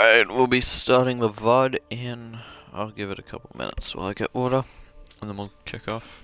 Alright, we'll be starting the VOD in... I'll give it a couple minutes while I get water, and then we'll kick off.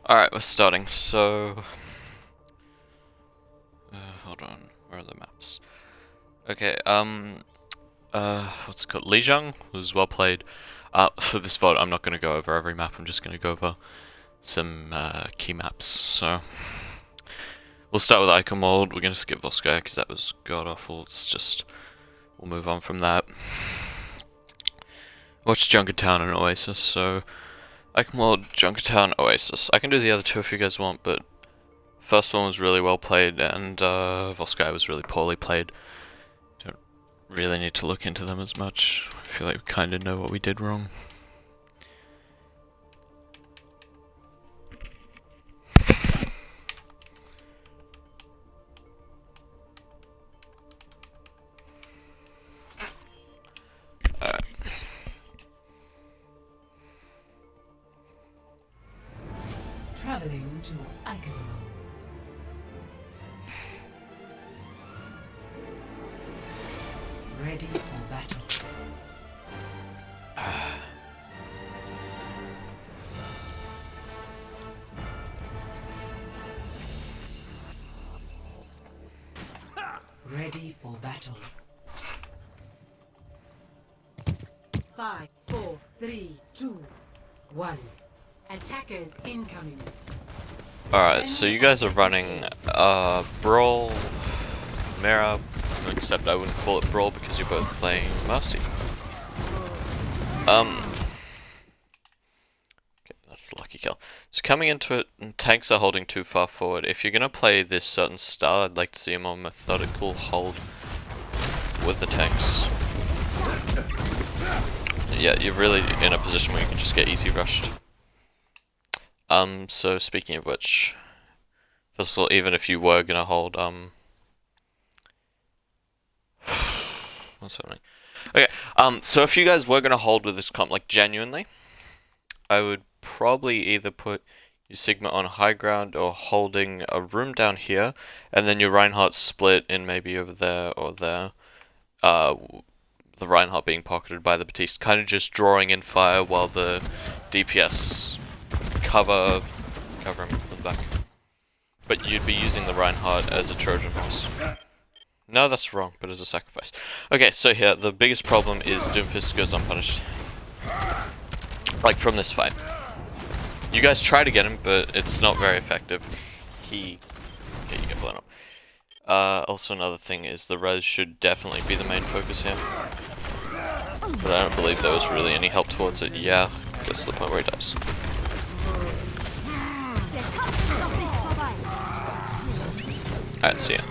Alright, we're starting, so... hold on, where are the maps? Okay, what's it called? Lijiang was well played. For this VOD, I'm not going to go over every map, I'm just going to go over some key maps, so... We'll start with Icon Mold, we're going to skip Volskaya because that was god-awful, it's just... We'll move on from that. Watch Junkertown and Oasis, so... Icon Mold, Junkertown, Oasis. I can do the other two if you guys want, but... First one was really well played, and Volskaya was really poorly played. Don't really need to look into them as much. I feel like we kind of know what we did wrong. Traveling to Icon Mode. Ready for battle. Ready for battle. 5, 4, 3, 2, 1. Attackers incoming. Alright, so you guys are running Brawl, Mira, except I wouldn't call it Brawl because you're both playing Mercy. Okay, that's a lucky kill. So coming into it, tanks are holding too far forward. If you're gonna play this certain style, I'd like to see a more methodical hold with the tanks. Yeah, you're really in a position where you can just get easy rushed. So speaking of which, first of all, even if you were gonna hold, what's happening? Okay, so if you guys were gonna hold with this comp, like genuinely, I would probably either put your Sigma on high ground or holding a room down here, and then your Reinhardt split in maybe over there or there. The Reinhardt being pocketed by the Batiste, kind of just drawing in fire while the DPS cover him from the back. But you'd be using the Reinhardt as a Trojan horse. No, that's wrong, but as a sacrifice. Okay, so here, the biggest problem is Doomfist goes unpunished. Like, from this fight. You guys try to get him, but it's not very effective. Okay, you get blown up. Also another thing is the res should definitely be the main focus here. But I don't believe there was really any help towards it. Yeah, gets to the point where he dies. Alright, so yeah.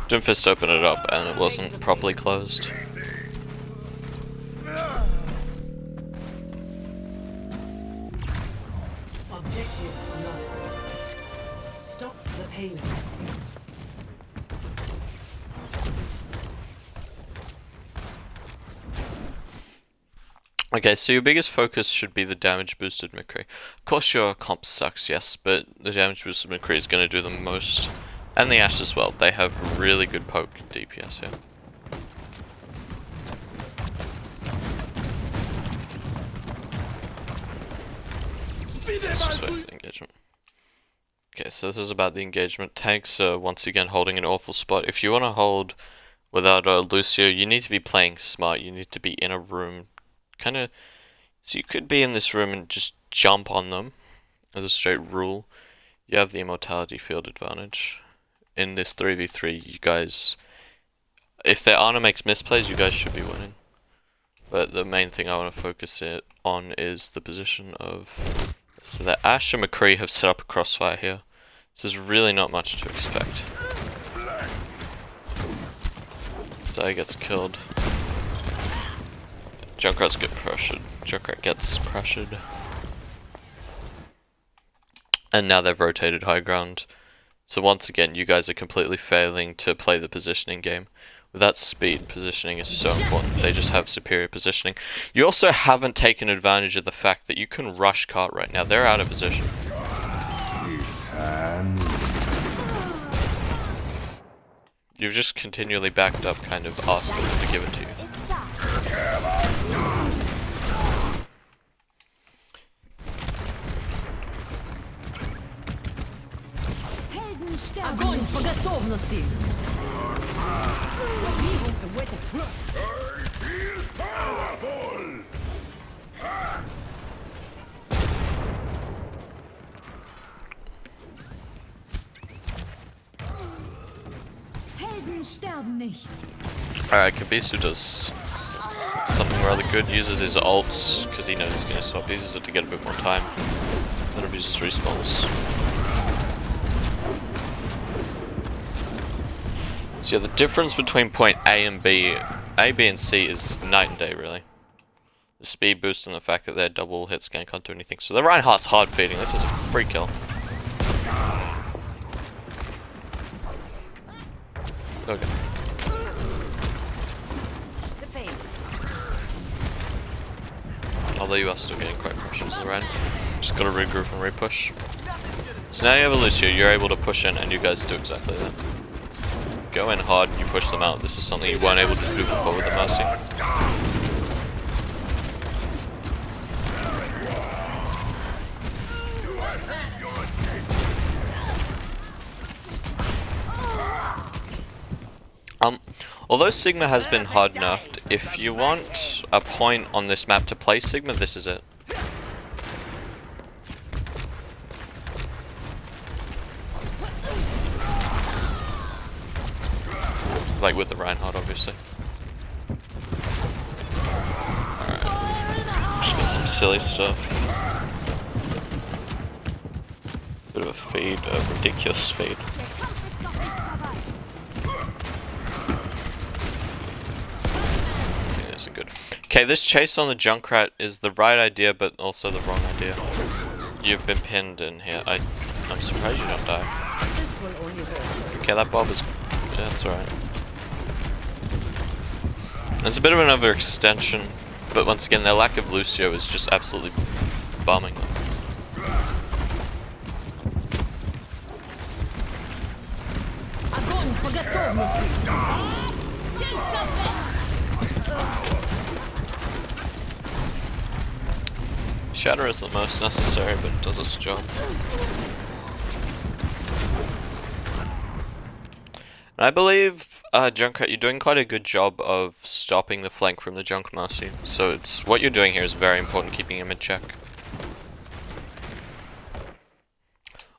Doomfist opened it up and it wasn't properly closed. Objective lost. Stop the payload. Okay, so your biggest focus should be the damage boosted McCree. Of course your comp sucks, yes, but the damage boosted McCree is going to do the most. And the Ashe as well. They have really good poke DPS here. Let's just wait for the engagement. Okay, so this is about the engagement. Tanks are once again holding an awful spot. If you want to hold without Lucio, you need to be playing smart. You need to be in a room, kind of. So you could be in this room and just jump on them, as a straight rule. You have the immortality field advantage. In this 3v3, you guys, if their Ana makes misplays, you guys should be winning. But the main thing I want to focus it on is the position of. So that Ashe and McCree have set up a crossfire here. So there's really not much to expect. Zaya gets killed. Junkrat's get pressured. Junkrat gets pressured. And now they've rotated high ground. So once again, you guys are completely failing to play the positioning game. Without speed, positioning is so important. They just have superior positioning. You also haven't taken advantage of the fact that you can rush cart right now. They're out of position. You've just continually backed up, kind of asked for them to give it to you. Огонь по готовности! Helden sterben nicht. Alright, Kabisu does something rather good. Uses his ults, because he knows he's going to swap. He uses it to get a bit more time. Then abuses respawns. So yeah, the difference between point A and B, B and C is night and day really. The speed boost and the fact that their double hit scan can't do anything. So the Reinhardt's hard feeding. This is a free kill. Okay. Although you are still getting quite pressures around. Just gotta regroup and repush. So now you have a Lucio, you're able to push in and you guys do exactly that. Go in hard and you push them out. This is something you weren't able to do before with the Mercy. Although Sigma has been hard nerfed, if you want a point on this map to play Sigma, this is it. Like with the Reinhardt, obviously. Alright. Just got some silly stuff. Bit of a fade, a ridiculous fade. Isn't good. Okay, this chase on the Junkrat is the right idea, but also the wrong idea. You've been pinned in here. I'm surprised you don't die. Okay, that Bob is... yeah, that's alright. There's a bit of an overextension, but once again, their lack of Lucio is just absolutely bombing them. Огонь по готовности! Shatter is the most necessary, but it does its job. And I believe, Junkrat, you're doing quite a good job of stopping the flank from the Junk Mercy. So it's what you're doing here is very important, keeping him in check.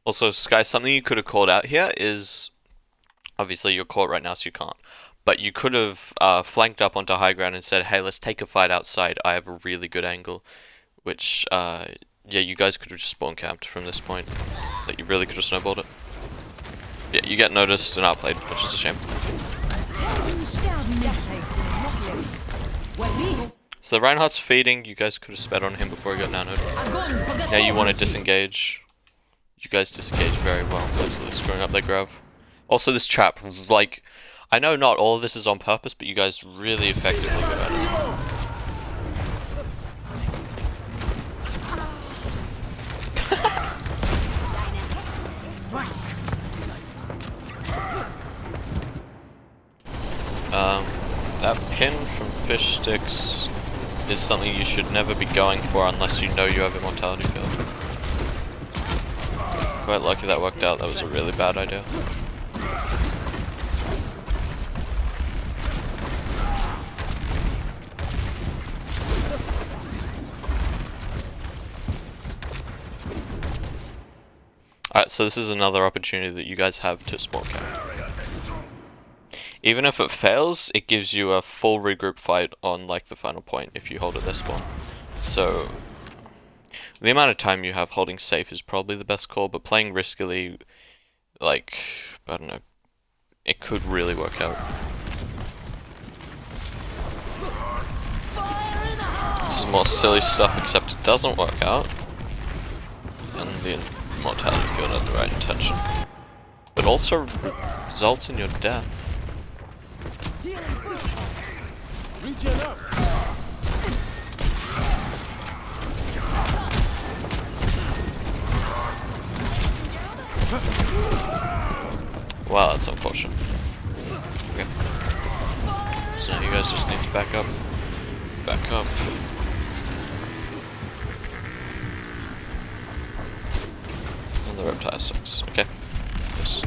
Also, Sky, something you could have called out here is, obviously you're caught right now, so you can't. But you could have flanked up onto high ground and said, hey, let's take a fight outside. I have a really good angle. Which, yeah, you guys could have just spawn camped from this point. Like, you really could have snowballed it. Yeah, you get noticed and outplayed, which is a shame. So the Reinhardt's feeding, you guys could have sped on him before he got nanoed. Now you want to disengage. You guys disengage very well, absolutely screwing up their grove. Also this trap, like, I know not all of this is on purpose, but you guys really effectively go at it. That pin from fish sticks is something you should never be going for unless you know you have immortality field. Quite lucky that worked out. That was a really bad idea. Alright, so this is another opportunity that you guys have to spawn camp. Even if it fails, it gives you a full regroup fight on like the final point if you hold at this spawn. So the amount of time you have holding safe is probably the best call, but playing riskily, like, I don't know, it could really work out. This is more silly stuff, except it doesn't work out. And the immortality field had the right intention. But also results in your death. Wow, that's unfortunate. Okay. So now you guys just need to back up. Back up. And the reptile sucks. Okay. Yes.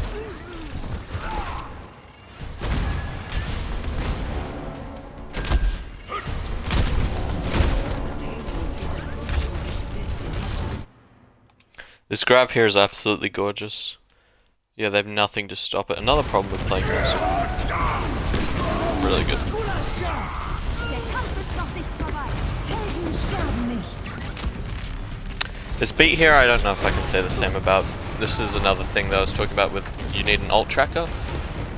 This grab here is absolutely gorgeous. Yeah, they have nothing to stop it. Another problem with playing music. Really good. This beat here, I don't know if I can say the same about. This is another thing that I was talking about with you need an ult tracker.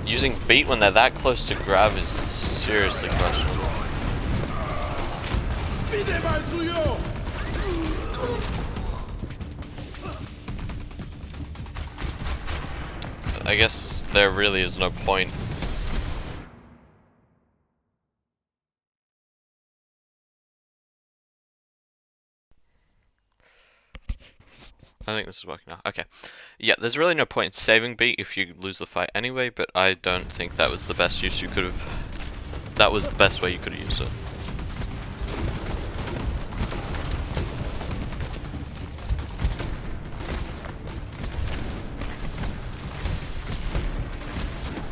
Using beat when they're that close to grab is seriously questionable. I guess there really is no point. I think this is working now. Okay. Yeah, there's really no point in saving beat if you lose the fight anyway, but I don't think that was the best use you could have. That was the best way you could have used it.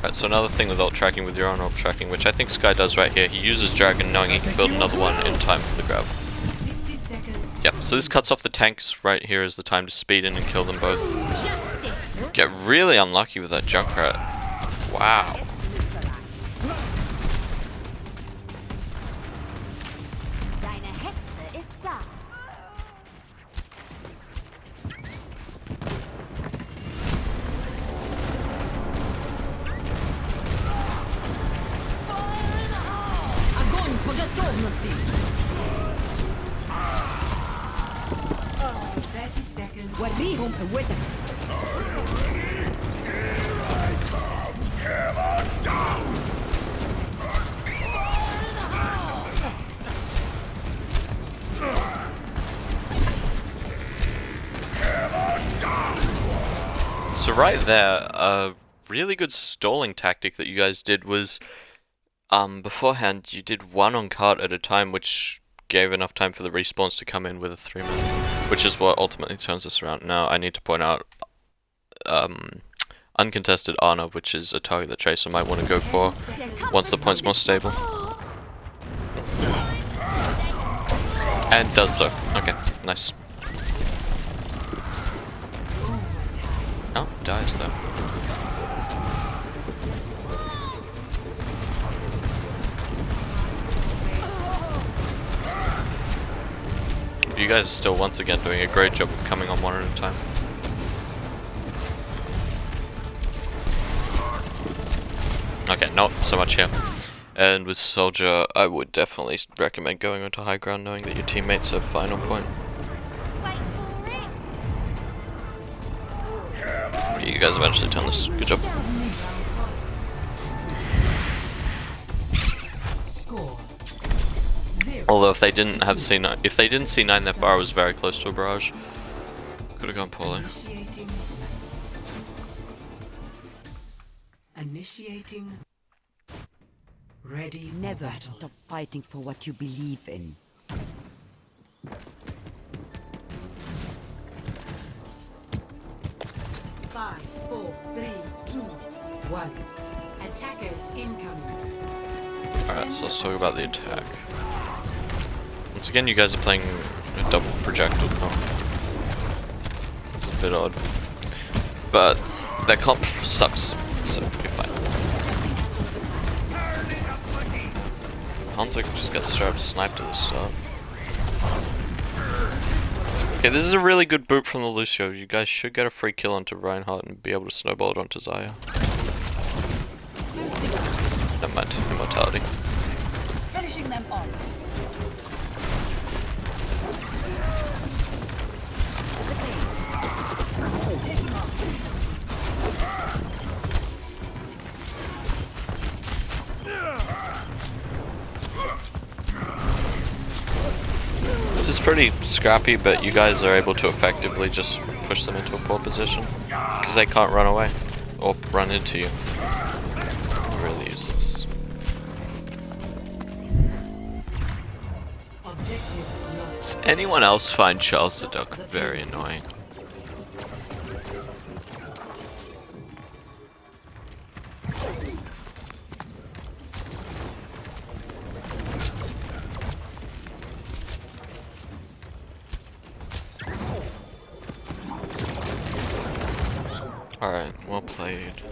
Right, so another thing with ult tracking with your own ult tracking, which I think Sky does right here, he uses Dragon knowing he can build another one in time for the grab. Yep, so this cuts off the tanks. Right here is the time to speed in and kill them both. Get really unlucky with that Junkrat. Wow. Огонь по готовности! 30 seconds. وريهم قوتك! So right there, a really good stalling tactic that you guys did was, beforehand you did one on cart at a time, which gave enough time for the respawns to come in with a 3-minute, which is what ultimately turns this around. Now I need to point out, uncontested Ana, which is a target that Tracer might want to go for once the point's more stable. And does so. Okay, nice. Oh, dies though. You guys are still once again doing a great job of coming on one at a time. Okay, not so much here. And with Soldier, I would definitely recommend going onto high ground knowing that your teammates have final point. You guys eventually done this. Good job. Score 0. Although if they didn't have C9, if they didn't C9, that bar was very close to a barrage. Could have gone poorly. Initiating Ready for Never battle. stop fighting for what you believe in. Five, four, three, two, one. Attackers incoming. Alright, so let's talk about the attack. Once again, you guys are playing a double projectile comp. It's a bit odd. But that comp sucks, so you're fine. Hanzo just gets straight up sniped at the start. Okay, this is a really good boot from the Lucio. You guys should get a free kill onto Reinhardt and be able to snowball it onto Zaya. Never mind, immortality. Finishing them off. This is pretty scrappy, but you guys are able to effectively just push them into a poor position. Because they can't run away. Or run into you. Really useless. Objective lost. Does anyone else find Charles the Duck very annoying? Alright, well played.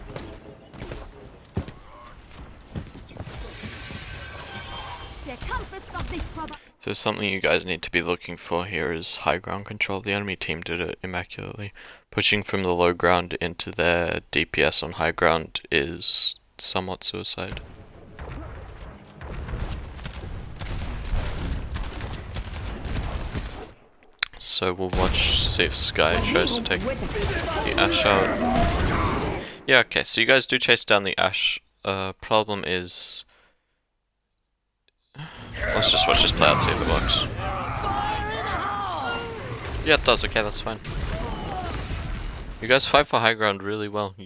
So something you guys need to be looking for here is high ground control. The enemy team did it immaculately. Pushing from the low ground into their DPS on high ground is somewhat suicide. So we'll see if Sky tries to take the Ashe out. Yeah, okay, so you guys do chase down the Ashe. Problem is... Let's just watch this play out, see if it works. Yeah, it does, okay, that's fine. You guys fight for high ground really well.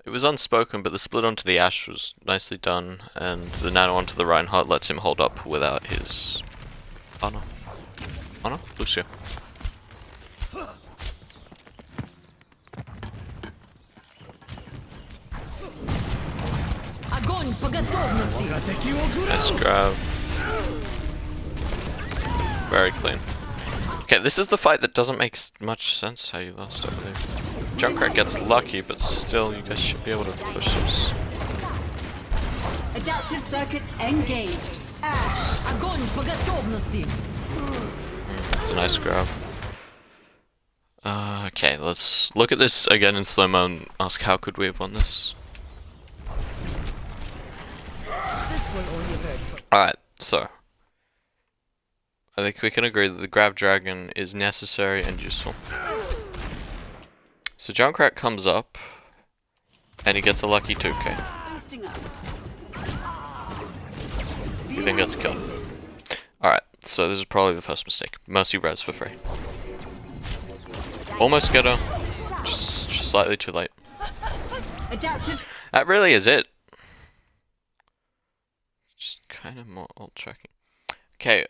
It was unspoken, but the split onto the Ashe was nicely done, and the nano onto the Reinhardt lets him hold up without his... Oh no. Oh no, Lucio. Огонь по готовности. Nice grab. Very clean. Okay, this is the fight that doesn't make much sense how you lost, I believe. Junkrat gets lucky, but still, you guys should be able to push this. Adaptive circuits engaged. Ash. Огонь по готовности. It's a nice grab. Okay, let's look at this again in slow-mo and ask how could we have won this. Alright, so I think we can agree that the grab dragon is necessary and useful. So Junkrat comes up and he gets a lucky 2k. Boosting up. He then gets killed. Alright, so this is probably the first mistake. Mercy res for free. Almost get her, just slightly too late. Adaptive. That really is it. Just kind of more old tracking. Okay,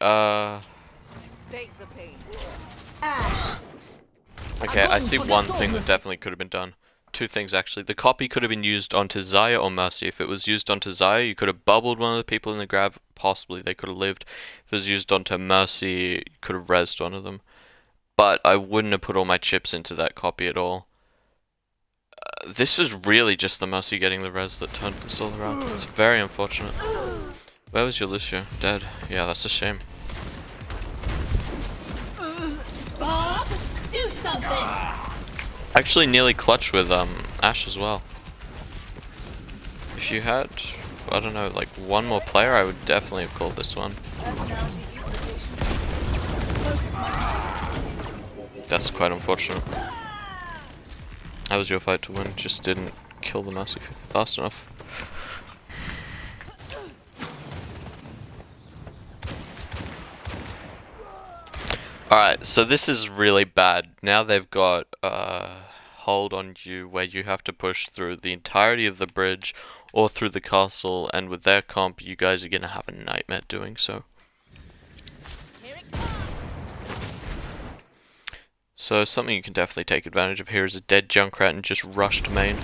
Take the pain. Ash. okay, I see one thing that definitely could have been done. Two things actually. The copy could have been used onto Zaya or Mercy. If it was used onto Zaya, you could have bubbled one of the people in the grab. Possibly they could have lived. If it was used onto Mercy, you could have rezzed one of them. But I wouldn't have put all my chips into that copy at all. This is really just the Mercy getting the res that turned this all around. It's very unfortunate. Where was your Lucio? Dead. Yeah, that's a shame. Bob, do something. Actually nearly clutch with Ashe as well. If you had, I don't know, like one more player, I would definitely have called this one. That's quite unfortunate. That was your fight to win, just didn't kill the Mercy fast enough. Alright, so this is really bad. Now they've got hold on you where you have to push through the entirety of the bridge or through the castle, and with their comp, you guys are gonna have a nightmare doing so. So something you can definitely take advantage of here is a dead Junkrat and just rushed main.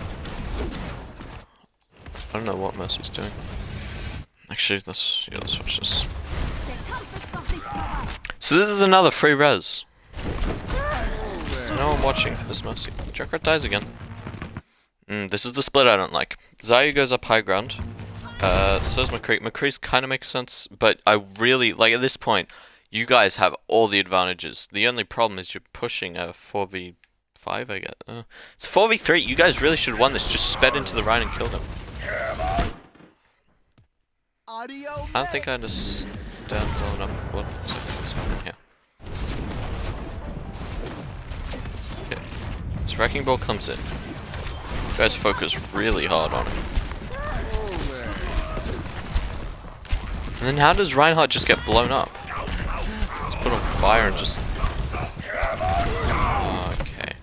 I don't know what Mercy's doing. Actually, let's watch this. So this is another free res. There's no one watching for this Mercy. Junkrat dies again. This is the split I don't like. Zayu goes up high ground. So's McCree. McCree's kind of makes sense, but I really, like at this point, you guys have all the advantages. The only problem is you're pushing a 4v5, I guess. It's 4v3. You guys really should have won this. Just sped into the Rhine and killed him. I don't think I understand well enough what's happening here. Okay. This Wrecking Ball comes in. You guys focus really hard on it. And then how does Reinhardt just get blown up? Let's put on fire and just... Okay.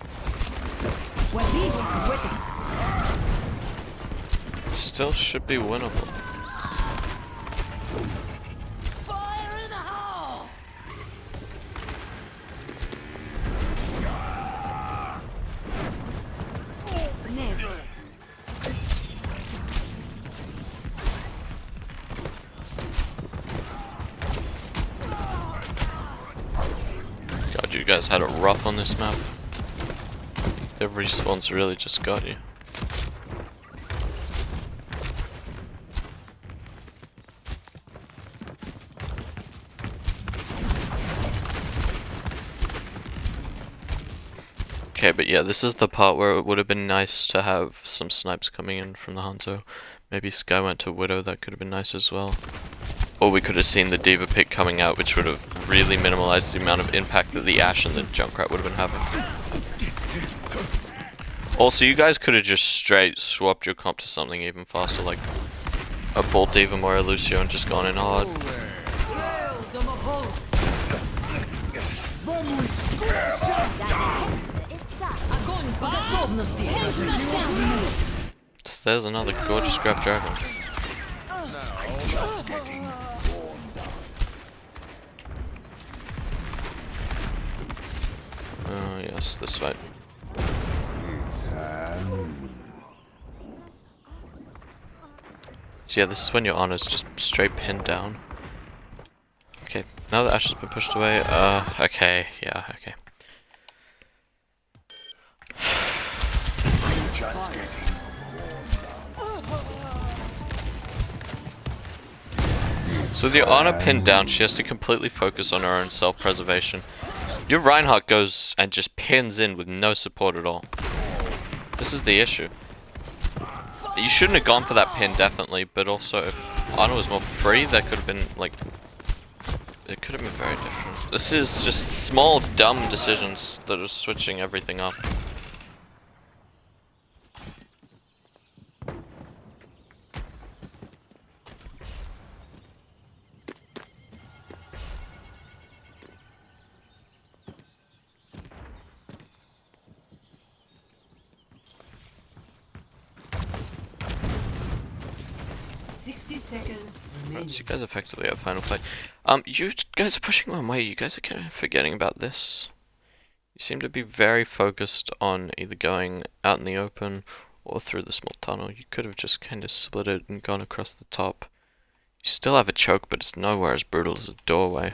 Still should be winnable. God, you guys had it rough on this map. The respawns really just got you. Okay, but yeah, this is the part where it would have been nice to have some snipes coming in from the Hanzo. Maybe Sky went to Widow, that could have been nice as well. Or we could have seen the Diva pick coming out, which would have really minimalized the amount of impact that the Ashe and the Junkrat would have been having. Also, you guys could have just straight swapped your comp to something even faster, like a Bolt Diva or a Lucio, and just gone in hard. There's another gorgeous grab dragon. Oh yes, this fight. So yeah, this is when your honor's just straight pinned down. Okay, now that Ashe has been pushed away, okay, yeah, okay. So with your honor pinned down, she has to completely focus on her own self-preservation. Your Reinhardt goes and just pins in with no support at all. This is the issue. You shouldn't have gone for that pin, definitely, but also if Honor was more free, that could have been, like... It could have been very different. This is just small, dumb decisions that are switching everything up. Right, so you guys effectively have final play. You guys are pushing one way. You guys are kind of forgetting about this. You seem to be very focused on either going out in the open or through the small tunnel. You could have just kind of split it and gone across the top. You still have a choke, but it's nowhere as brutal as a doorway.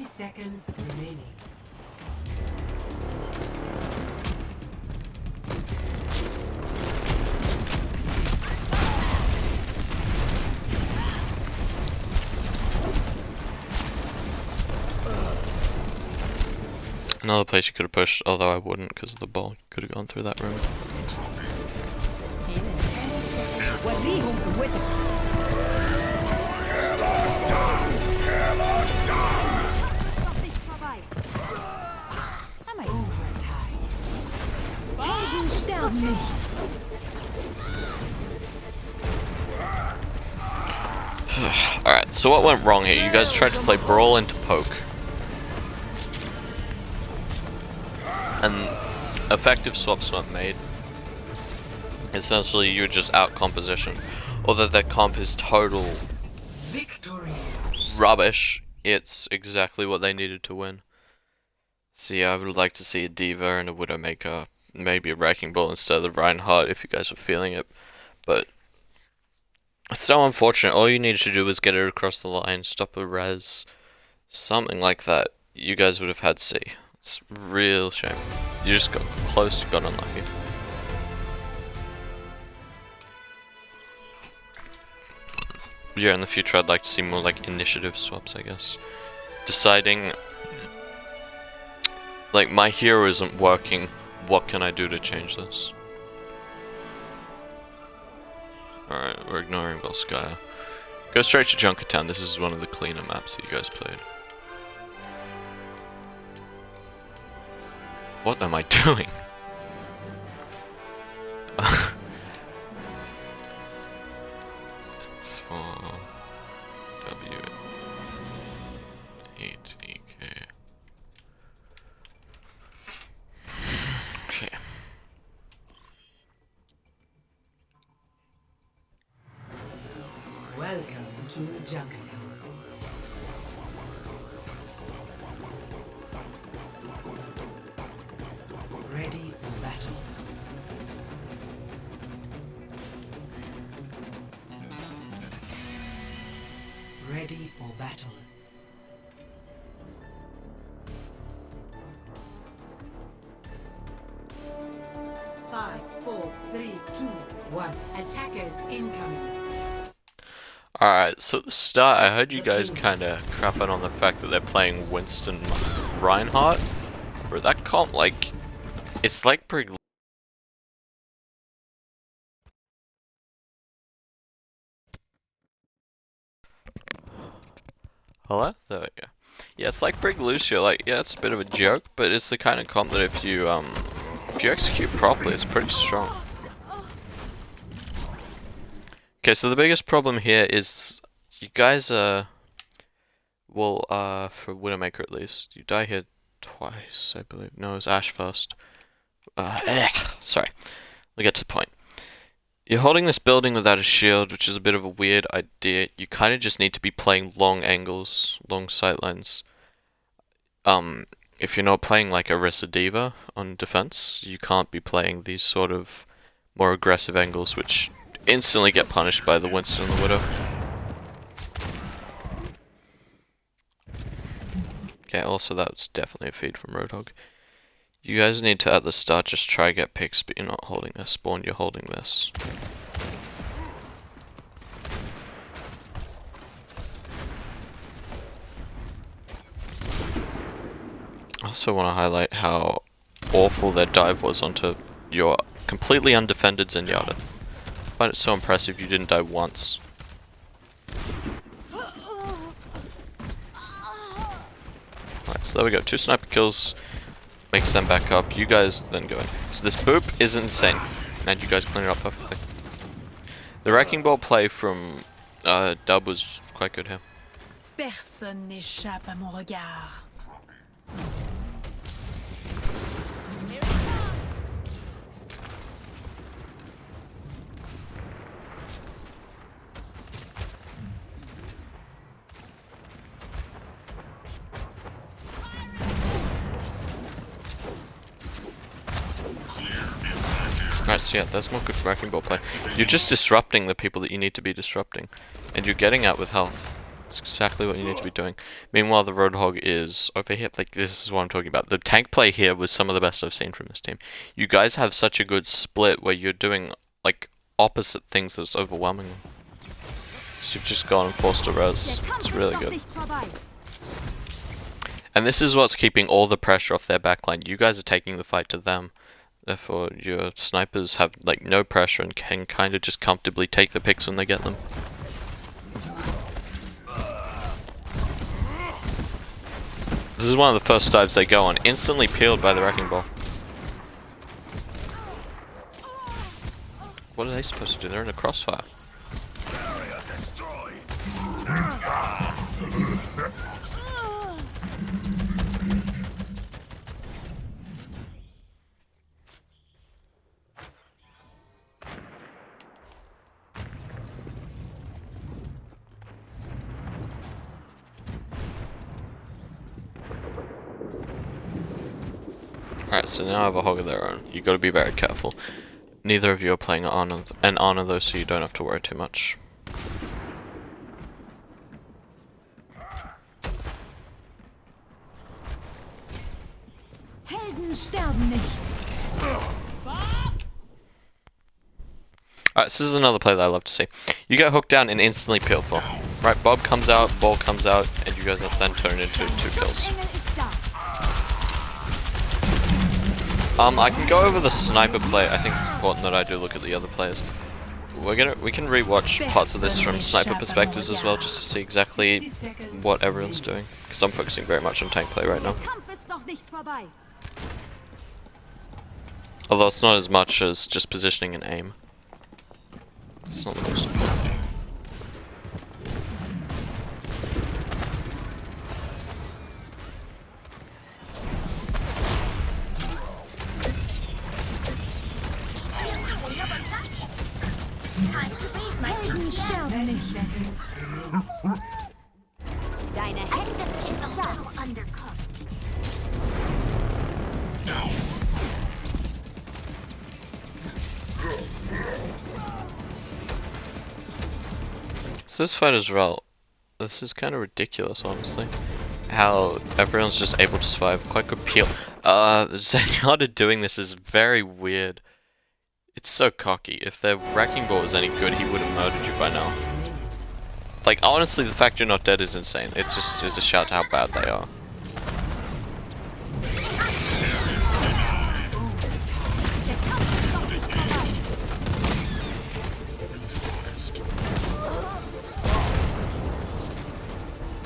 Seconds remaining. Another place you could have pushed, although I wouldn't because of the ball. You could have gone through that room. sterben nicht. Alright, so what went wrong here? You guys tried to play Brawl into Poke. And effective swaps not made. Essentially, you're just out composition. Although that comp is total Victory. rubbish, it's exactly what they needed to win. See, I would like to see a Diva and a Widowmaker, maybe a Wrecking Ball instead of Reinhardt if you guys were feeling it. But it's so unfortunate. All you needed to do was get it across the line, stop a res, something like that. You guys would have had C. It's a real shame. You just got close to got unlucky. Yeah, in the future I'd like to see more like initiative swaps, I guess. Deciding, like, my hero isn't working, what can I do to change this? Alright, we're ignoring Volskaya. Go straight to Junkertown, this is one of the cleaner maps that you guys played. What am I doing? It's for W8EK. Okay. Welcome to Junkertown. Ready for battle. Ready for battle. Five, four, three, two, one. Attackers incoming. Alright, so at the start I heard you guys kinda crapping on the fact that they're playing Winston Reinhardt. Bro, that comp, like, it's like pretty. Hello? There we go. Yeah, it's like Brig Lucio, like, yeah, it's a bit of a joke, but it's the kind of comp that if you execute properly, it's pretty strong. Okay, so the biggest problem here is you guys, for Widowmaker at least, you die here twice, I believe. No, it was Ash first. Sorry. We'll get to the point. You're holding this building without a shield, which is a bit of a weird idea. You kind of just need to be playing long angles, long sightlines. If you're not playing like Orisa Diva on defense, you can't be playing these sort of more aggressive angles, which instantly get punished by the Winston and the Widow. Okay, also that was definitely a feed from Roadhog. You guys need to, at the start, just try get picks, but you're not holding this spawn, you're holding this. I also want to highlight how awful their dive was onto your completely undefended Zenyatta. I find it so impressive you didn't die once. Alright, so there we go, 2 sniper kills. Makes them back up. You guys then go in. So this boop is insane. And you guys clean it up perfectly. The Wrecking Ball play from Dub was quite good here. Personne n'échappe à mon regard. Alright, so yeah, that's more good Wrecking Ball play. You're just disrupting the people that you need to be disrupting. And you're getting out with health. That's exactly what you need to be doing. Meanwhile, the Roadhog is over here. Like, this is what I'm talking about. The tank play here was some of the best I've seen from this team. You guys have such a good split where you're doing, like, opposite things that's overwhelming them. So you've just gone and forced a res. It's really good. And this is what's keeping all the pressure off their backline. You guys are taking the fight to them. Therefore, your snipers have, like, no pressure and can kind of just comfortably take the picks when they get them. This is one of the first dives they go on, instantly peeled by the Wrecking Ball. what are they supposed to do? They're in a crossfire. Alright, so now I have a hog of their own. You gotta be very careful. Neither of you are playing an honor though, so you don't have to worry too much. Helden sterben nicht. Alright, so this is another play that I love to see. You get hooked down and instantly peel for. Right, Bob comes out, ball comes out, and you guys have then turned into 2 kills. I can go over the sniper play. I think it's important that I do look at the other players. We can rewatch parts of this from sniper perspectives as well, just to see exactly what everyone's doing. Because I'm focusing very much on tank play right now. Although it's not as much as just positioning and aim. It's not the most important. Helden sterben nicht. Deine Hexe ist undercooked. So this fight as well, this is kind of ridiculous, honestly. How everyone's just able to survive. Quite good peel. Zenyatta doing this is very weird. It's so cocky. If their wrecking ball was any good, he would have murdered you by now. Like, honestly, the fact you're not dead is insane. It just is a shout to how bad they are.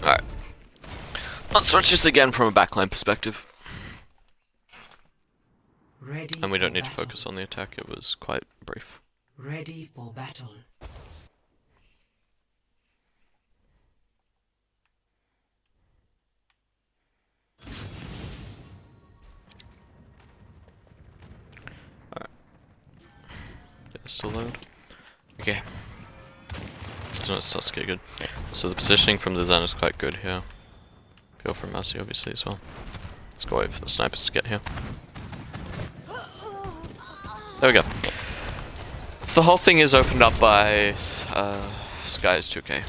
Alright. Let's watch this again from a backline perspective. Ready And we don't for need to battle. focus on the attack, it was quite brief. Ready for battle. Get this to load. Okay. So it starts to get good. So the positioning from the Zen is quite good here. Go for Mercy obviously as well. Let's go wait for the snipers to get here. There we go. So the whole thing is opened up by Sky's 2K.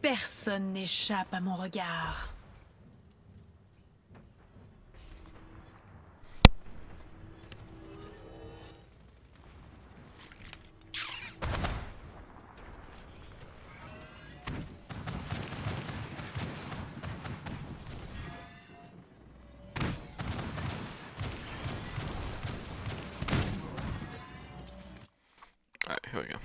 Personne n'échappe à mon regard. Alright, here we go.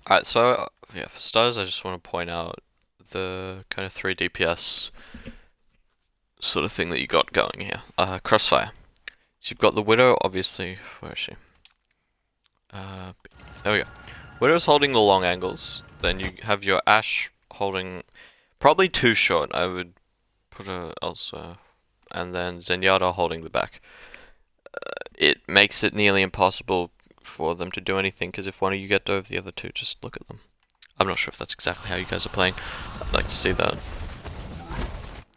Alright, so yeah, for starters I just want to point out the kind of 3 DPS sort of thing that you got going here. Crossfire. So you've got the Widow, obviously. Where is she? There we go. Widow's holding the long angles. Then you have your Ashe holding probably too short. I would put her elsewhere. And then Zenyatta holding the back. It makes it nearly impossible for them to do anything, because if one of you get over the other two, just look at them. I'm not sure if that's exactly how you guys are playing. I'd like to see that.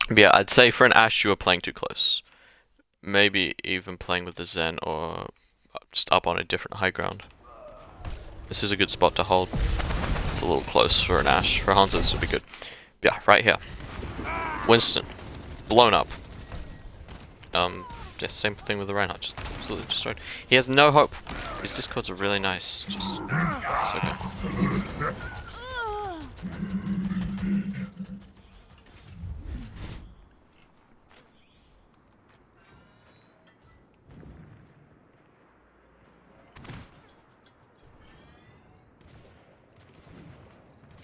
But yeah, I'd say for an Ashe you are playing too close. Maybe even playing with the Zen or just up on a different high ground. This is a good spot to hold. It's a little close for an Ashe. For Hanzo this would be good. But yeah, right here. Winston. Blown up. Yeah, same thing with the Reinhardt, just absolutely destroyed. He has no hope. His discords are really nice. Just so good.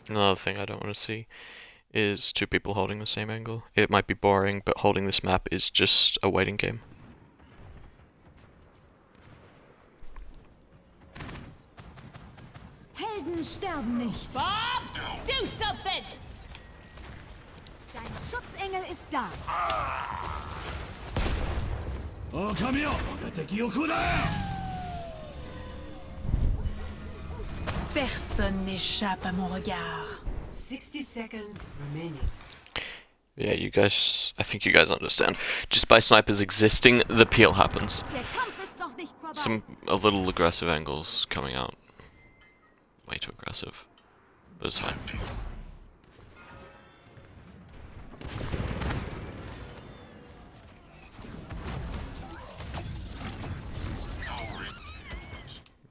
Another thing I don't want to see is two people holding the same angle. It might be boring, but holding this map is just a waiting game. Helden sterben nicht. Bob, do something! Dein Schutzengel ist da. Personne n'échappe à mon regard. 60 seconds remaining. Yeah, you guys, I think you guys understand. Just by snipers existing, the peel happens. Der Kampf ist noch nicht vorbei. Some a little aggressive angles coming out. Way too aggressive. But it's fine.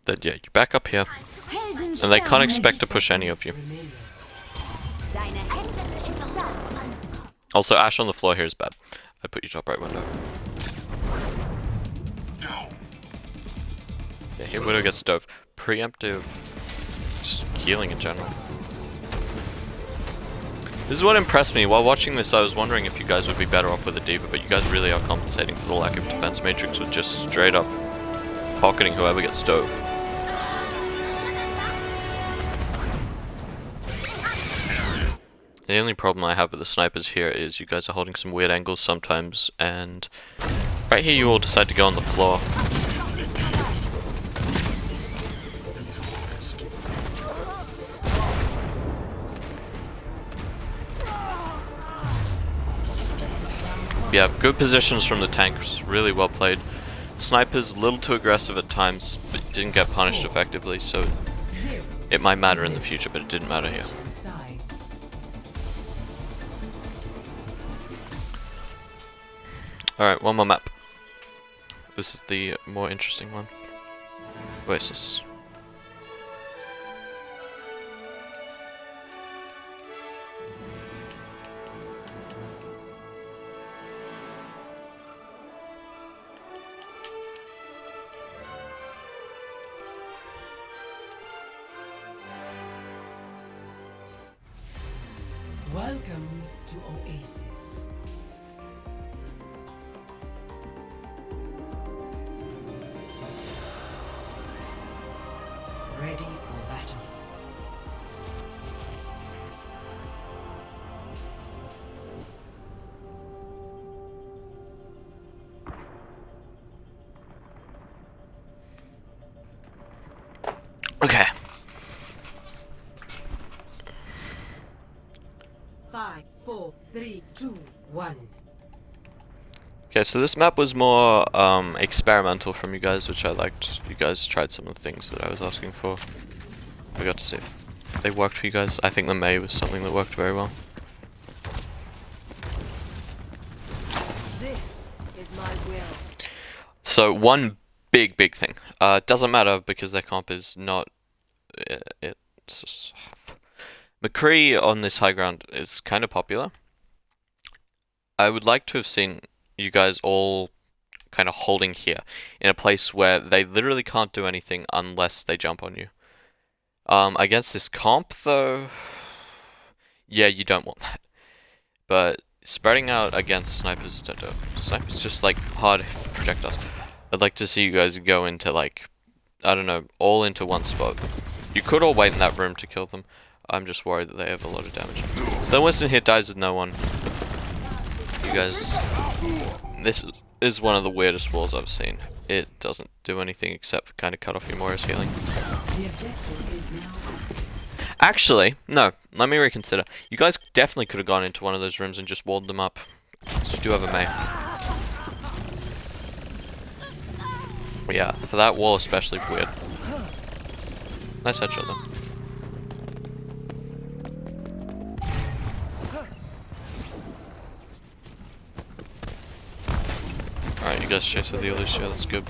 Then yeah, you back up here. Helden And they can't sterben expect to nicht. push any of you. Remaining. Deine Hexe ist da. Also, Ash on the floor here is bad. I put you top right window. Yeah, here Widow gets dove. Preemptive, just healing in general. This is what impressed me. While watching this, I was wondering if you guys would be better off with a D.Va, but you guys really are compensating for the lack of defense matrix with just straight up pocketing whoever gets dove. The only problem I have with the snipers here is you guys are holding some weird angles sometimes, and right here you all decide to go on the floor. Yeah, good positions from the tanks, really well played. Snipers, a little too aggressive at times, but didn't get punished effectively, so it might matter in the future, but it didn't matter here. Sides. Alright, one more map. This is the more interesting one. Oasis. Welcome to Oasis. Ready for battle. Okay. 5, 4, 3, 2, 1. Okay, so this map was more experimental from you guys, which I liked. You guys tried some of the things that I was asking for. We got to see if they worked for you guys. I think the May was something that worked very well. This is my will. So one big thing. Doesn't matter because their comp is not. It's McCree on this high ground is kind of popular. I would like to have seen you guys all kind of holding here in a place where they literally can't do anything unless they jump on you. Against this comp though, yeah, you don't want that. But spreading out against snipers, snipers just like hard projectiles. I'd like to see you guys go into like, I don't know, all into one spot. You could all wait in that room to kill them. I'm just worried that they have a lot of damage. So the Winston here dies with no one. You guys, this is one of the weirdest walls I've seen. It doesn't do anything except for kind of cut off your Moira's healing. The objective is now. Actually, no, let me reconsider. You guys definitely could have gone into one of those rooms and just walled them up. So you do have a May. But yeah, for that wall especially weird. Nice headshot though. Alright, you guys chase with the Alicia, that's good.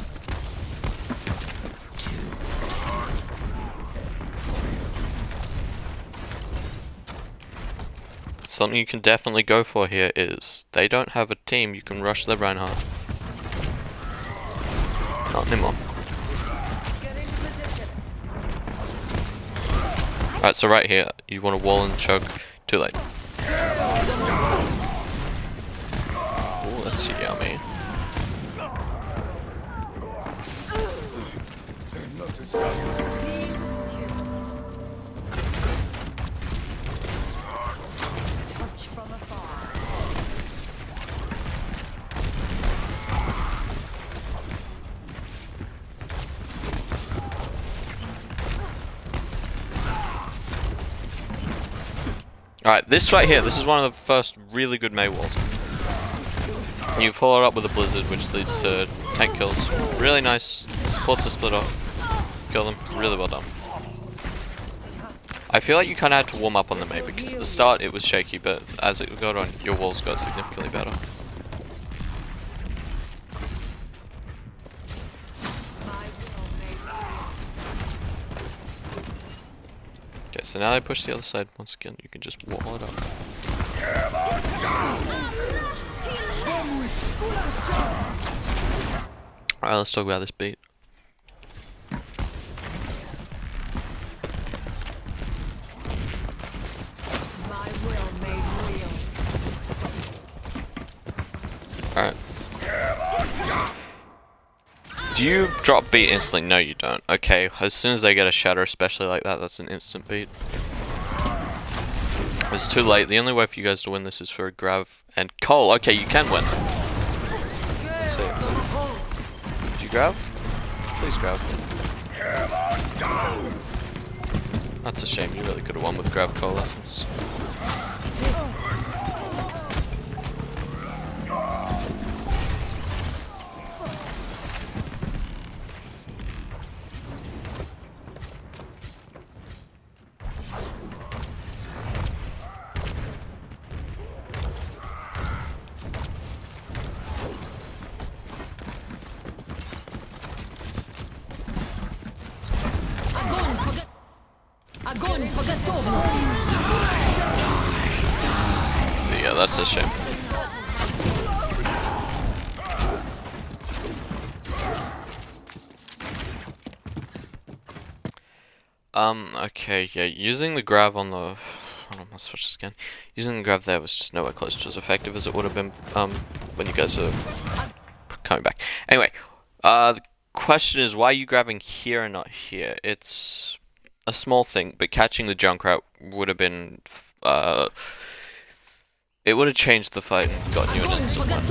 Something you can definitely go for here is, they don't have a team, you can rush the Reinhardt. Not anymore. Alright, so right here, you want to wall and choke, too late. Ooh, that's yummy. Touch from afar. Alright, this right here, this is one of the first really good Mei walls. You follow it up with a blizzard, which leads to tank kills. Really nice. Supports a split off. Kill them. Really well done. I feel like you kind of had to warm up on the Mei because at the start it was shaky, but as it got on, your walls got significantly better. Okay, so now I push the other side once again. You can just wall it up. Alright, let's talk about this beat. My will made real. Alright. Do you drop beat instantly? No, you don't. Okay, as soon as they get a shatter, especially like that, that's an instant beat. It's too late. The only way for you guys to win this is for a grav and Cole. Okay, you can win. Let's see. Did you grav? Please grav. That's a shame. You really could have won with grav coalescence. Огонь по готовности. So yeah, that's a shame. Okay, yeah, using the grav on the... Hold on, let's switch this again. Using the grav there was just nowhere close to as effective as it would have been, when you guys were coming back. Anyway, the question is, why are you grabbing here and not here? It's a small thing, but catching the Junkrat would have been, it would have changed the fight and gotten you an instant win.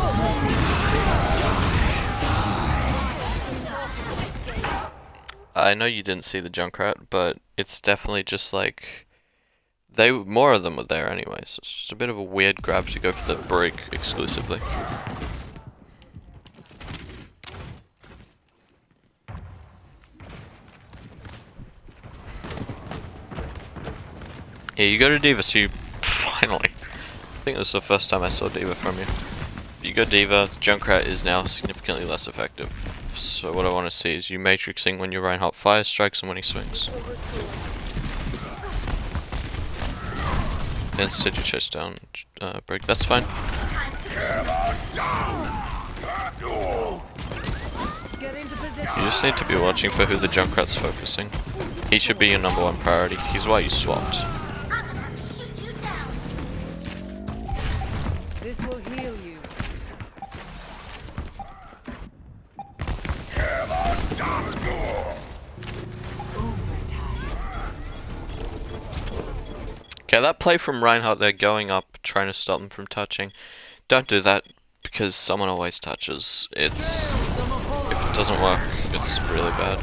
I know you didn't see the Junkrat, but it's definitely just like more of them were there anyway, so it's just a bit of a weird grab to go for the break exclusively. Yeah, you go to D.Va, so you finally. I think this is the first time I saw D.Va from you. You go D.Va, Junkrat is now significantly less effective. So what I want to see is you matrixing when your Reinhardt fire strikes and when he swings. Instead you chase down break, that's fine. You just need to be watching for who the Junkrat's focusing. He should be your #1 priority. He's why you swapped. This will heal you. Okay, that play from Reinhardt there, going up, trying to stop them from touching. Don't do that, because someone always touches. If it doesn't work, it's really bad.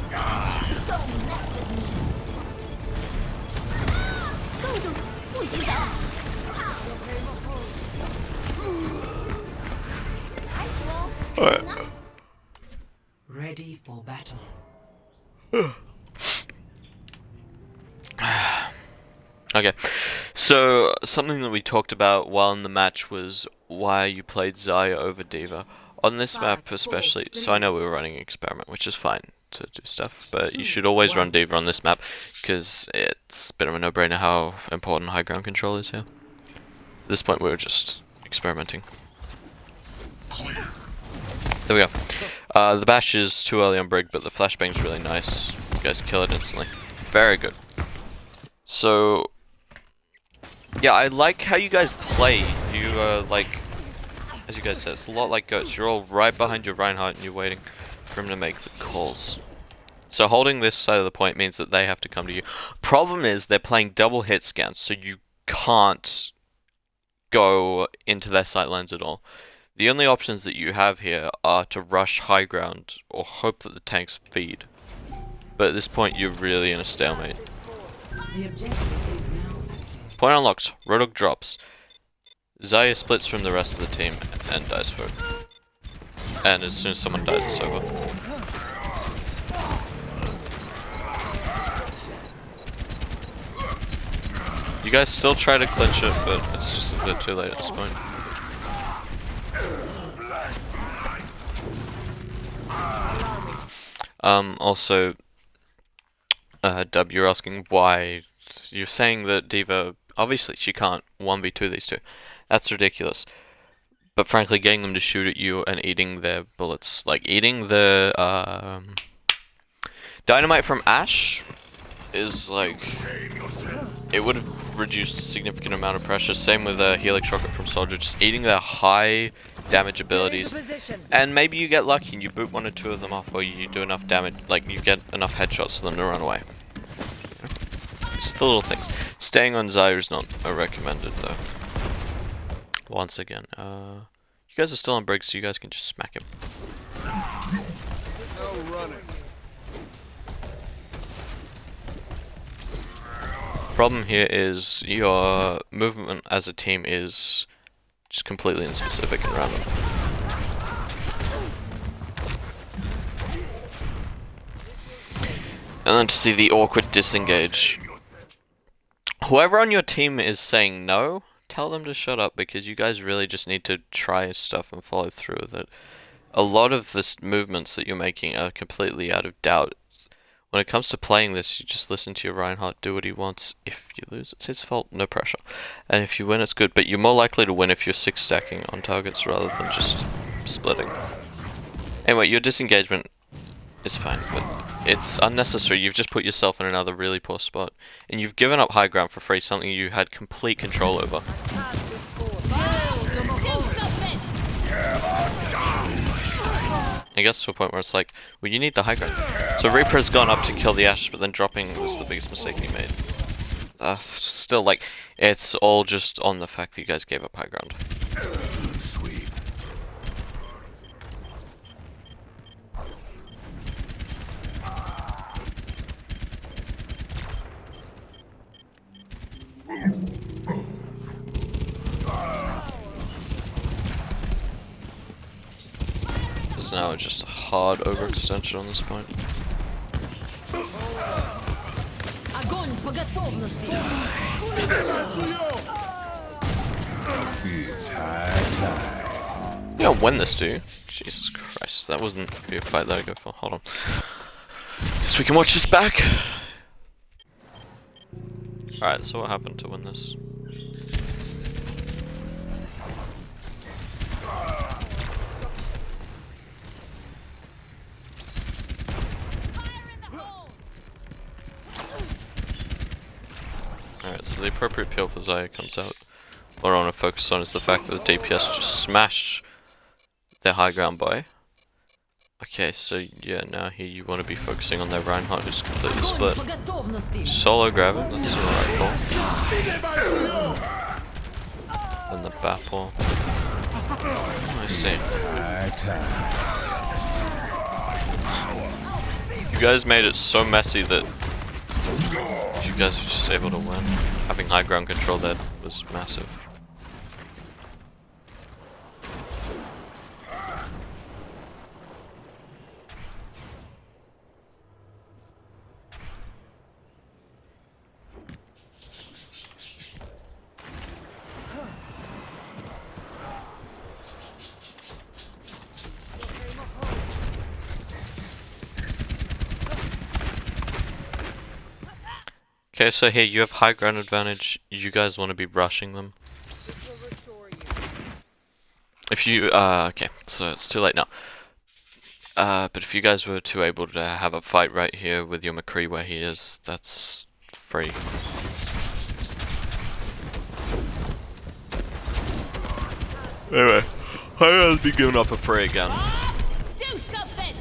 Alright. Ready for battle. Okay, so something that we talked about while in the match was why you played Zarya over D.Va. On this map especially, so I know we were running an experiment, which is fine to do stuff, but you should always run D.Va on this map, because it's a bit of a no-brainer how important high ground control is here. At this point we were just experimenting. There we go. The bash is too early on Brig, but the flashbang's really nice. You guys kill it instantly. Very good. So, Yeah, I like how you guys play. You like, as you guys said, it's a lot like goats. You're all right behind your Reinhardt and you're waiting for him to make the calls. So holding this side of the point means that they have to come to you. Problem is they're playing double hit scans, so you can't go into their sight lines at all. The only options that you have here are to rush high ground or hope that the tanks feed. But at this point you're really in a stalemate. The objective is now active. Point unlocked. Rodok drops. Zaya splits from the rest of the team and dies for it. And as soon as someone dies, it's over. You guys still try to clinch it, but it's just a bit too late at this point. Also, Dub, you're asking why. You're saying that D.Va, obviously she can't 1v2 these two. That's ridiculous. But frankly, getting them to shoot at you and eating their bullets, like eating the dynamite from Ashe, is like, it would have reduced a significant amount of pressure. Same with a Helix rocket from Soldier, just eating their high damage abilities. And maybe you get lucky and you boot one or two of them off, or you do enough damage, like you get enough headshots for them to run away. Just the little things. Staying on Zaya is not recommended though. Once again, you guys are still on break, so you guys can just smack him. No running. Problem here is your movement as a team is just completely unspecific and random. And then to see the awkward disengage. Whoever on your team is saying no, tell them to shut up, because you guys really just need to try stuff and follow through with it. A lot of the movements that you're making are completely out of doubt. When it comes to playing this, you just listen to your Reinhardt, do what he wants. If you lose, it's his fault, no pressure. And if you win, it's good, but you're more likely to win if you're 6 stacking on targets rather than just splitting. Anyway, your disengagement is fine, but it's unnecessary. You've just put yourself in another really poor spot. And you've given up high ground for free, something you had complete control over. It gets to a point where it's like, well, you need the high ground. So Reaper's gone up to kill the Ashe, but then dropping was the biggest mistake he made. Still, like, it's all just on the fact that you guys gave up high ground. Sweep. It's now just a hard overextension on this point. Огонь по готовности. It's high time. You don't win this, do you? Jesus Christ, that wasn't be a fight that I go for. Hold on. Guess we can watch this back. Alright, so what happened to win this? Alright, so the appropriate peel for Zaya comes out. What I want to focus on is the fact that the DPS just smashed their high ground boy. Okay, so yeah, now here you want to be focusing on their Reinhardt who's completely split. По готовности. Solo grab him, that's the right call. And the Bapple. I see. High time. You guys made it so messy that you guys were just able to win. Having high ground control there was massive. Okay, so here you have high ground advantage. You guys want to be rushing them. If you, okay, so it's too late now. But if you guys were to able to have a fight right here with your McCree where he is, that's free. Anyway, high ground's been given up for free again. Do something!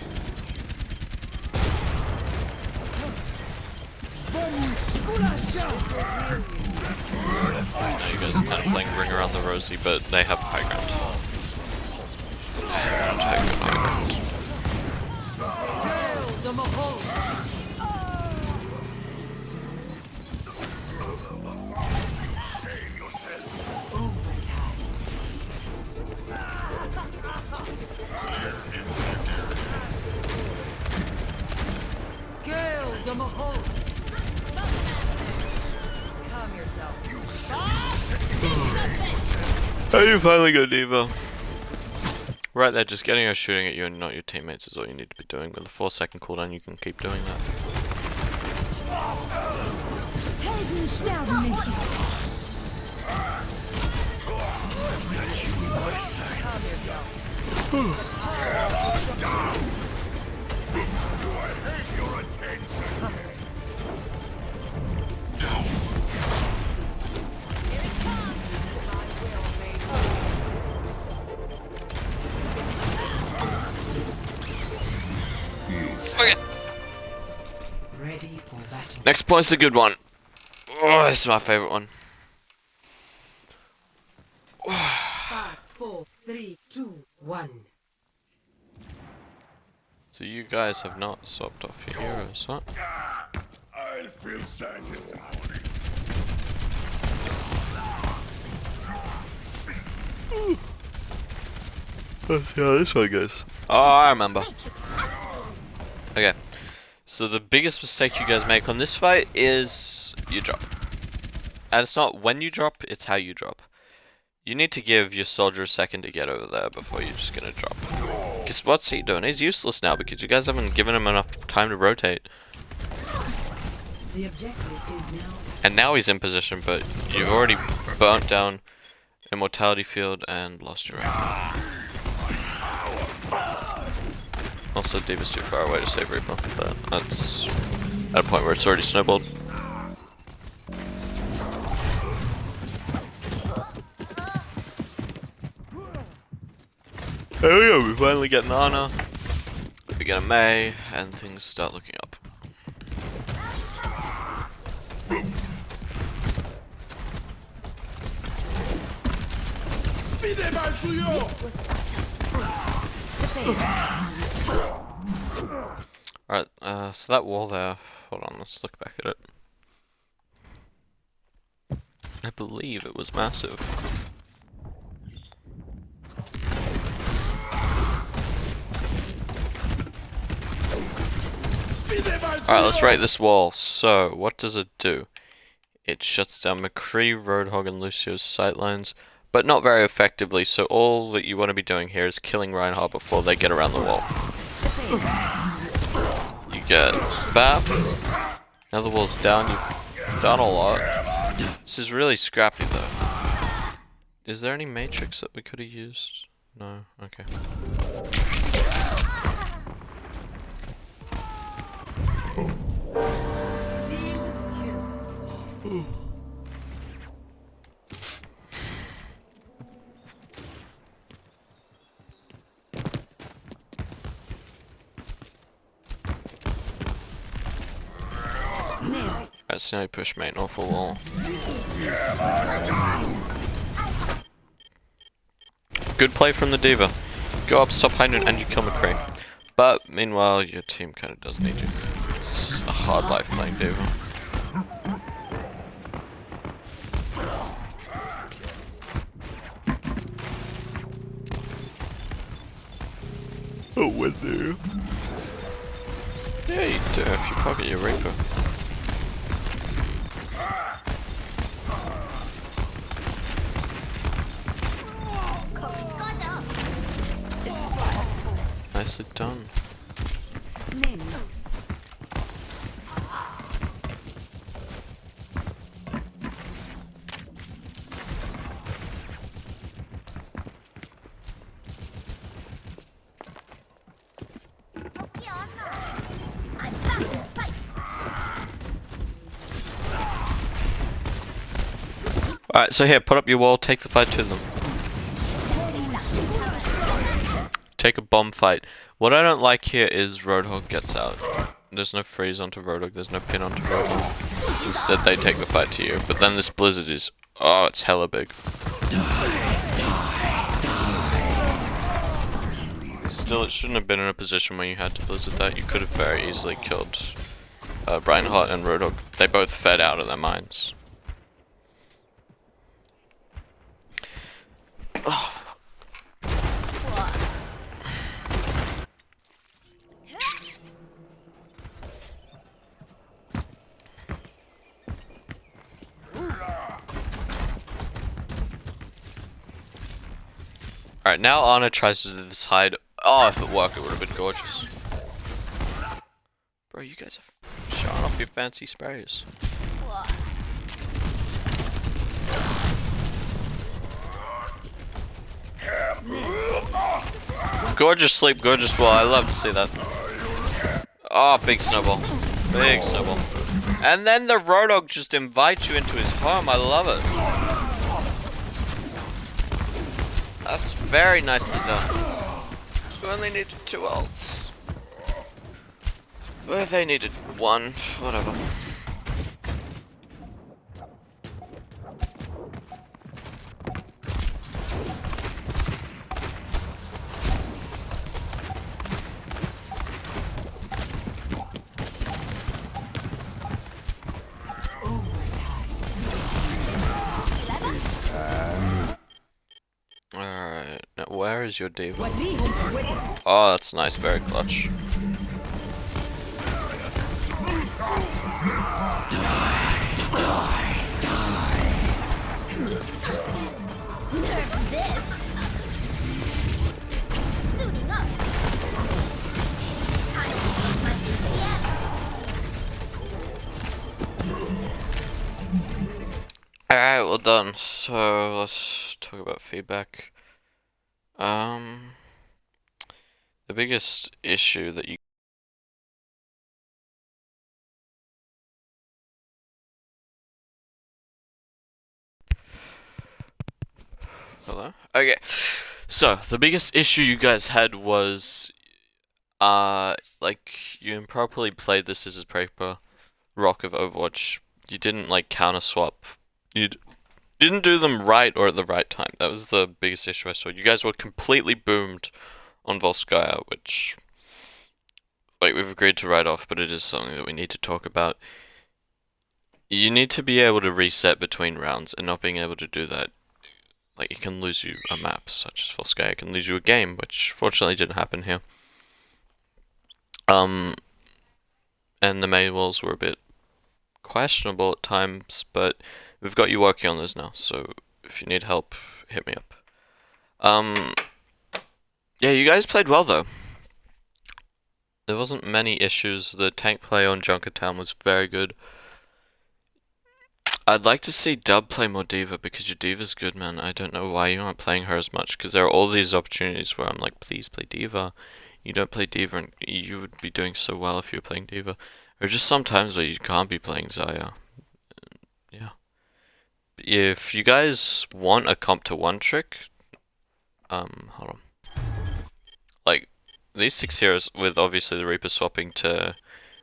You guys are kind of playing Ring Around the Rosie, but they have high ground. They're gonna take the high ground. Oh, you finally got Diva. Right there, just getting her shooting at you and not your teammates is all you need to be doing. With a 4-second cooldown, you can keep doing that. Helden sterben nicht. Okay. Ready for battle. Next point's a good one. Oh, this is my favorite one. 5, 4, 3, 2, 1. So you guys have not swapped off your heroes, huh? I'll feel sad in the morning. Let's see how this one goes. Oh, I remember. Okay. So the biggest mistake you guys make on this fight is you drop. And it's not when you drop, it's how you drop. You need to give your soldier a second to get over there before you're just gonna drop. Because what's he doing? He's useless now because you guys haven't given him enough time to rotate. The objective is now. And now he's in position, but you've already burnt down Immortality Field and lost your rank. Also, Diva's too far away to save Reaper, but that's at a point where it's already snowballed. There we go, we finally get an Ana, we get a Mei, and things start looking up. Alright, so that wall there, hold on, let's look back at it. I believe it was massive. Alright, let's rate this wall. So, what does it do? It shuts down McCree, Roadhog, and Lucio's sightlines, but not very effectively, so all that you want to be doing here is killing Reinhardt before they get around the wall. You get BAP. Now the wall's down, you've done a lot. This is really scrappy though. Is there any matrix that we could have used? No? Okay. Alright, so now you push main off a wall. Good play from the Diva. Go up, stop high noon, and you kill McCree. But meanwhile, your team kind of does need you. It's a hard life playing Diva. Oh, win there. Yeah, you do if you pocket your Reaper. Nicely done. Alright, so here, put up your wall, take the fight to them. take a bomb fight. What I don't like here is Roadhog gets out. There's no freeze onto Roadhog, there's no pin onto Roadhog. Instead they take the fight to you. But then this Blizzard is... oh, it's hella big. Still, it shouldn't have been in a position where you had to Blizzard that. You could have very easily killed Reinhardt and Roadhog. They both fed out of their minds. Oh. Alright, now Ana tries to do this hide. Oh, if it worked, it would have been gorgeous. Bro, you guys are showing off your fancy sprays. Gorgeous sleep, gorgeous wall. I love to see that. Oh, big snowball. Big snowball. And then the Roadhog just invites you into his home. I love it. That's very nicely done. You only needed 2 ults. Well, they needed 1. Whatever. Alright, now where is your diva? Oh, that's nice, very clutch. Alright, well done. So let's talk about feedback. The biggest issue that you hello? Okay. So the biggest issue you guys had was like you improperly played the Scissors Paper Rock of Overwatch. You didn't like counter swap. Didn't do them right or at the right time. That was the biggest issue I saw. You guys were completely boomed on Volskaya, which like we've agreed to write off, but it is something that we need to talk about. You need to be able to reset between rounds, and not being able to do that, like, it can lose you a map, such as Volskaya. It can lose you a game, which fortunately didn't happen here. And the main walls were a bit questionable at times, but we've got you working on those now, so if you need help, hit me up. Yeah, you guys played well though. There wasn't many issues. The tank play on Junkertown was very good. I'd like to see Dub play more Diva, because your Diva's good, man. I don't know why you aren't playing her as much, because there are all these opportunities where I'm like, please play Diva. You don't play Diva, and you would be doing so well if you were playing Diva. There are just some times where you can't be playing Xayah. Yeah. If you guys want a comp to 1 trick, hold on. Like, these 6 heroes, with obviously the Reaper swapping to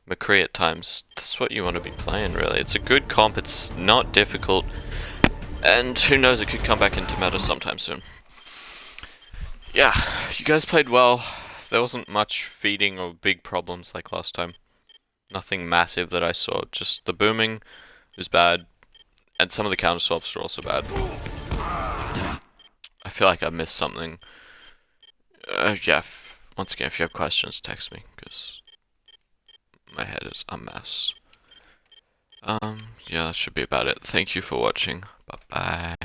McCree at times, that's what you want to be playing, really. It's a good comp, it's not difficult, and who knows, it could come back into meta sometime soon. Yeah, you guys played well. There wasn't much feeding or big problems like last time. Nothing massive that I saw, just the booming was bad, and some of the counter swaps were also bad. I feel like I missed something. Yeah, once again, if you have questions, text me, because my head is a mess. Yeah, that should be about it. Thank you for watching. Bye-bye.